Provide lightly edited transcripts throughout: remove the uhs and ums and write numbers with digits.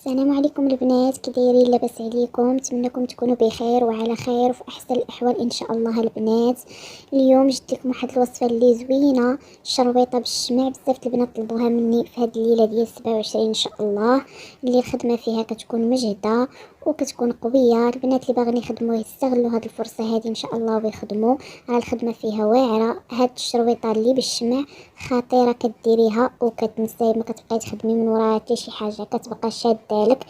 السلام عليكم البنات، كي دايرين؟ لاباس عليكم؟ نتمنىكم تكونوا بخير وعلى خير وفي احسن الاحوال ان شاء الله. البنات اليوم جبت لكم واحد الوصفه اللي زوينه، الشربيطه بالشمع. بزاف البنات طلبوها مني في هذه الليله ديال 27 ان شاء الله، اللي الخدمه فيها كتكون مجهده وكتكون قويه. البنات اللي باغيين يخدموا يستغلوا هذه الفرصه هذه ان شاء الله ويخدموا. راه الخدمه فيها واعره. هاد الشربيطه اللي بالشمع خطيره، كديريها وكتنساي، ما كتبقاي تخدمي من وراها حتى شي حاجه، كتبقى شاده لك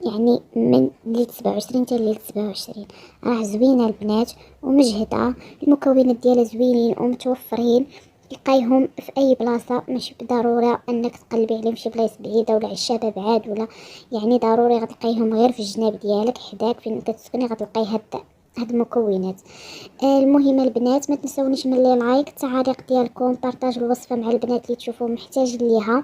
يعني من ليلة 27 حتى ليلة 27. راه زوينه البنات ومجهده، المكونات ديالها زوينين ومتوفرين، تلقايهم في اي بلاصه، ماشي بالضروره انك تقلبي عليهم شي بلايص بعيده ولا عشابه بعاد، ولا يعني ضروري غتلقايهم غير في الجناب ديالك حداك فين كتسكني، غتلقاي هاد المكونات. المهم البنات ما تنسونيش من لي لايك، التعاليق ديالكم، بارطاج الوصفه مع البنات اللي تشوفوا محتاج ليها،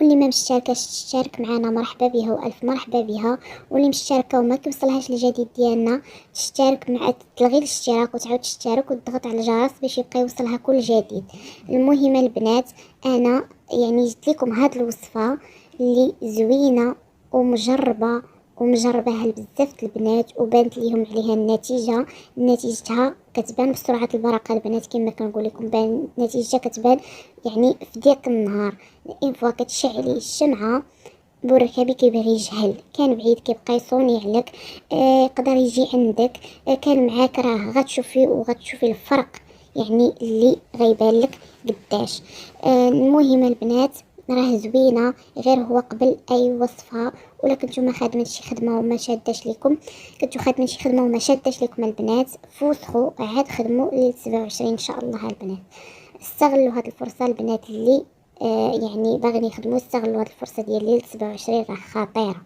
واللي ما مشتركاش تشترك معنا مرحبا بها والف مرحبا بها، واللي مشتركه وما كيوصلهاش الجديد ديالنا تشترك مع تلغي الاشتراك وتعاود تشترك وتضغط على الجرس باش يبقى يوصلها كل جديد. المهم البنات انا يعني جبت لكم هاد الوصفه اللي زوينه ومجربه ومجرباها لبزاف البنات وبانت ليهم عليها النتيجه. نتيجتها كتبان بسرعه البركه البنات، كما كنقول لكم بان نتيجتها كتبان يعني في ديك النهار. اين فوا كتشعلي الشمعه بركبي كيبغي يجهل، كان بعيد كيبقى يصوني عليك، يقدر يجي عندك، كان معاك راه غتشوفي وغتشوفي الفرق يعني اللي غيبان لك قداش. المهم البنات راه زوينه، غير هو قبل اي وصفه، ولا كنتو ما خادمين شي خدمه وما شاداش لكم، كنتو خادمين شي خدمه وما شاداش لكم البنات، فوسخوا عاد خدموا ليله 27 ان شاء الله. البنات استغلوا هاد الفرصه، البنات اللي يعني باغيين يخدموا استغلوا هاد الفرصه ديال ليله 27، راه خطيره،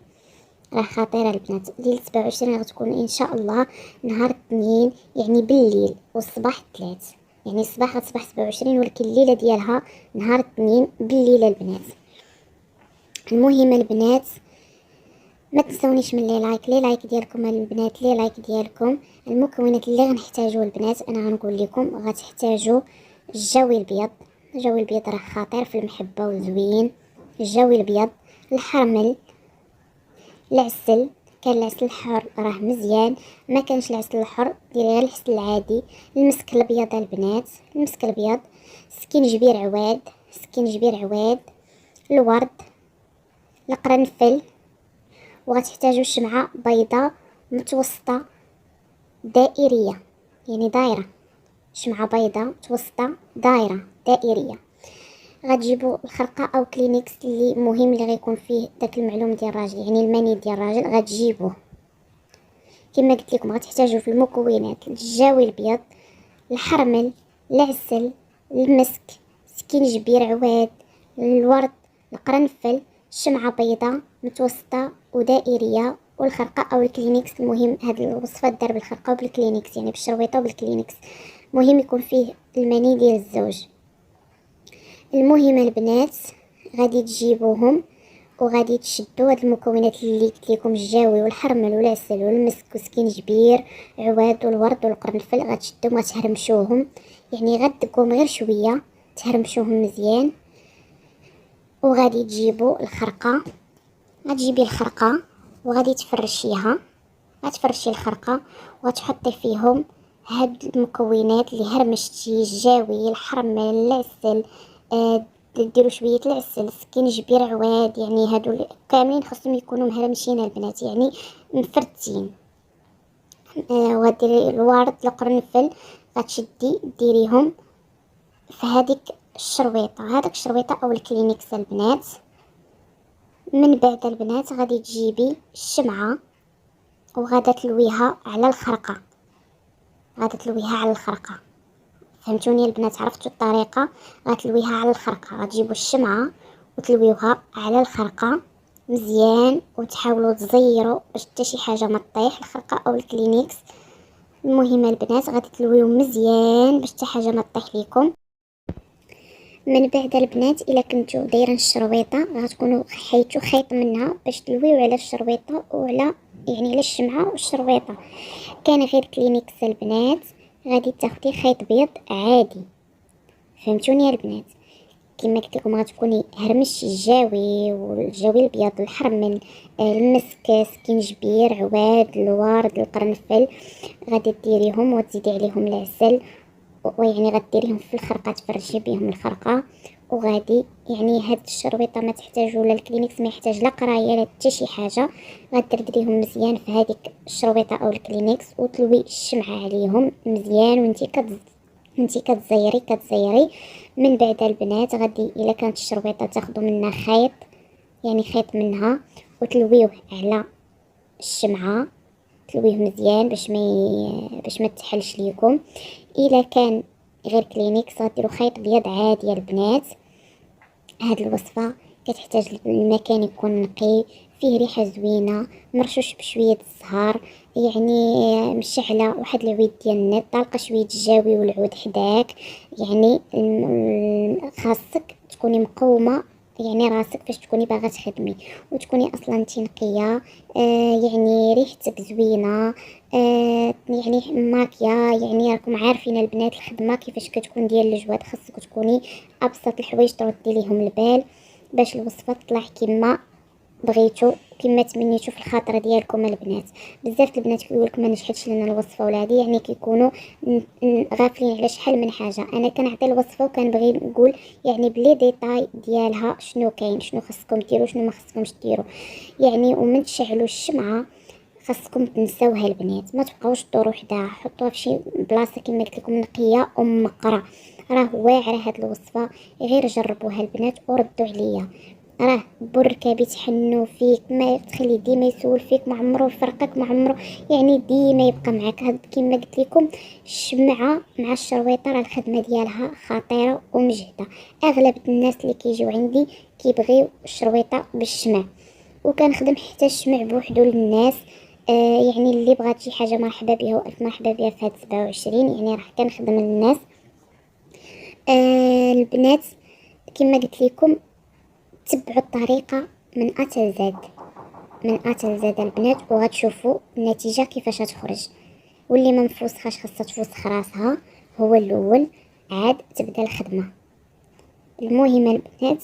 راه خطيره البنات. ليله 27 غتكون ان شاء الله نهار الاثنين، يعني بالليل والصباح الثلاث، يعني الصباح غتصبح 27 ولكن الليله ديالها نهار الاثنين بالليل البنات. المهم البنات ما تنسونيش من لي لايك ديالكم البنات، لي لايك ديالكم. المكونات اللي غنحتاجو البنات انا غنقول لكم، غتحتاجوا الجوي الابيض، الجوي الابيض راه خطير في المحبه وزوين. الجوي الابيض، الحرمل، العسل، كان العسل الحر راه مزيان، ما كانش العسل الحر ديري غير العسل العادي. المسك الابيض البنات، المسك الابيض، سكينجبير عواد، سكينجبير عواد، الورد، القرنفل. وغتحتاجوا شمعة بيضاء متوسطة دائرية، يعني دايرة، شمعة بيضاء متوسطة دايرة دائرية. غتجيبوا الخرقة او كلينكس اللي مهم اللي غيكون فيه داك المعلوم ديال الراجل، يعني المني ديال الراجل غتجيبوه. كما قلت لكم غتحتاجوا في المكونات الجاوي الابيض، الحرمل، العسل، المسك، سكينجبير عواد، الورد، القرنفل، شمعة بيضاء متوسطة ودائرية، والخرقة او الكلينكس. المهم هاد الوصفة دار بالخرقة وبالكلينكس، يعني بالشربيطة وبالكلينكس، مهم يكون فيه المني ديال الزوج. المهم البنات غادي تجيبوهم وغادي تشدوا هاد المكونات اللي قلت لكم، الجاوي والحرمل والعسل والمسك وسكينجبير عواد والورد والقرنفل، غتشدوهم غتهرمشوهم، يعني غدقوهم غير شويه تهرمشوهم مزيان. وغادي تجيبوا الخرقه، غتجيبي الخرقه وغادي تفرشيها، غتفرشي الخرقه وغتحطي فيهم هاد المكونات اللي هرمشتي، الجاوي، الحرمل، العسل، ديروا شويه العسل، سكينجبير عواد، يعني هادو كاملين خصهم يكونوا مهرمشين البنات، يعني مفرتين. وغديري الورد، القرنفل، غتشدي ديريهم في هذيك الشرويطه، هذاك الشرويطه او الكلينكس البنات. من بعد البنات غادي تجيبي الشمعه وغادا تلويها على الخرقه، غادا تلويها على الخرقه، فهمتوني البنات؟ عرفتوا الطريقه؟ غتلويها على الخرقه، غتجيبوا الشمعه وتلويوها على الخرقه مزيان، وتحاولوا تزيروا باش حتى شي حاجه ما تطيح، الخرقه او الكلينكس. المهم البنات غادي تلويو مزيان باش حتى حاجه ما تطيح ليكم. من بعد البنات الا كنتو دايرين الشرويطه غتكونوا حيتو خيط منها باش تلويو على الشرويطه وعلى يعني على الشمعه والشرويطه. كان غير كلينكس البنات غادي تاخدي خيط بيض عادي، فهمتوني البنات؟ كما قلت لكم غتكوني هرمش الجاوي والجاوي الابيض الحرمل، المسك، سكينجبير، عواد، الورد، القرنفل، غادي ديريهم وتزيدي عليهم العسل، ويعني غديريهم في الخرقه تفرشي بهم الخرقه. وغادي يعني هاد الشربيطه ما تحتاجوا لا الكلينكس، ما يحتاج لا قرايه لا حتى شي حاجه. غدردريهم مزيان في هذيك الشربيطه او الكلينكس وتلوي الشمعه عليهم مزيان، وانتي كتزيري من بعد البنات. غادي الا كانت الشربيطه تاخذوا منها خيط، يعني خيط منها، وتلويوه على الشمعه، تلويه مزيان باش ما تحلش ليكم. الا كان غير كلينكس غديروا خيط ابيض عادي يا البنات. هاد الوصفه كتحتاج المكان يكون نقي، فيه ريحه زوينه، مرشوش بشويه الزهر، يعني مشعله واحد العويد ديال النت، طالقه شويه الجاوي والعود حداك. يعني خاصك تكوني مقومه يعني راسك فاش تكوني باغا تخدمي، وتكوني اصلا انتي نقيه، يعني ريحتك زوينه، يعني ماكيه. يعني راكم عارفين البنات الخدمه كيفاش كتكون ديال الجواد، خاصك تكوني ابسط الحوايج تردي ليهم البال باش الوصفه تطلع كما بغيتو كما تمنيتو في الخاطر ديالكم البنات. بزاف البنات كيقولك ما نجحتش لنا الوصفه ولا هادي، يعني كيكونوا غافلين على شحال من حاجه. انا كنعطي الوصفه وكنبغي نقول يعني بلي ديتاي ديالها شنو كاين، شنو خصكم ديروا شنو ما خصكمش ديروا. يعني ومن تشعلوا الشمعه خاصكم تنساوها البنات، ما تبقاوش دوروا حداها، حطوها في شي بلاصه كما قلت لكم نقيه ومقره. راه واعره هاد الوصفه، غير جربوها البنات وردوا عليا. راه بركه بيتحنوا فيك، ما تخلي ديما يسول فيك، ما عمره يفرقك، ما عمره يعني ديما يبقى معك. هاد كما قلت لكم الشمعه مع الشرويطه راه الخدمه ديالها خطيره ومجهده. اغلب الناس اللي كيجيو عندي كيبغيو الشرويطه بالشمع، وكنخدم حتى الشمع بوحدو للناس. يعني اللي بغات شي حاجه مرحبا بها والف مرحبا بها في هاد 27. يعني راح كنخدم للناس. البنات كما قلت لكم تبعوا الطريقه من ا حتى زد، من ا حتى زد البنات، وغتشوفوا النتيجه كيفاش تخرج. واللي ما مفوسخاش خاصها تفوسخ راسها هو الاول، عاد تبدا الخدمه. المهم البنات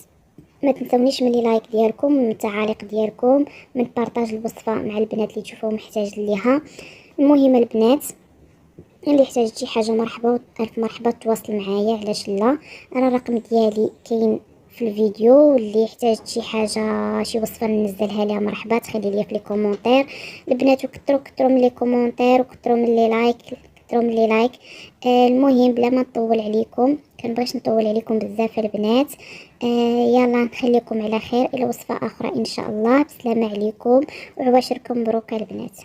ما تنسونيش من لايك ديالكم، من التعاليق ديالكم، من بارطاج الوصفه مع البنات اللي تشوفوه محتاج ليها. المهم البنات اللي احتاج شي حاجه مرحبا الف مرحبا تواصل معايا، علاش لا. انا الرقم ديالي كاين في الفيديو، واللي يحتاج شي حاجه شي وصفه ننزلها ليها مرحبا تخلي لي في لي كومونتير البنات. وكثروا من لي كومونتير وكثروا من لي لايك، كثروا من لي لايك. المهم بلا ما نطول عليكم، كنبغيش نطول عليكم بزاف البنات. يلا نخليكم على خير الى وصفه اخرى ان شاء الله. بسلامه عليكم وعواشركم مبروكه البنات.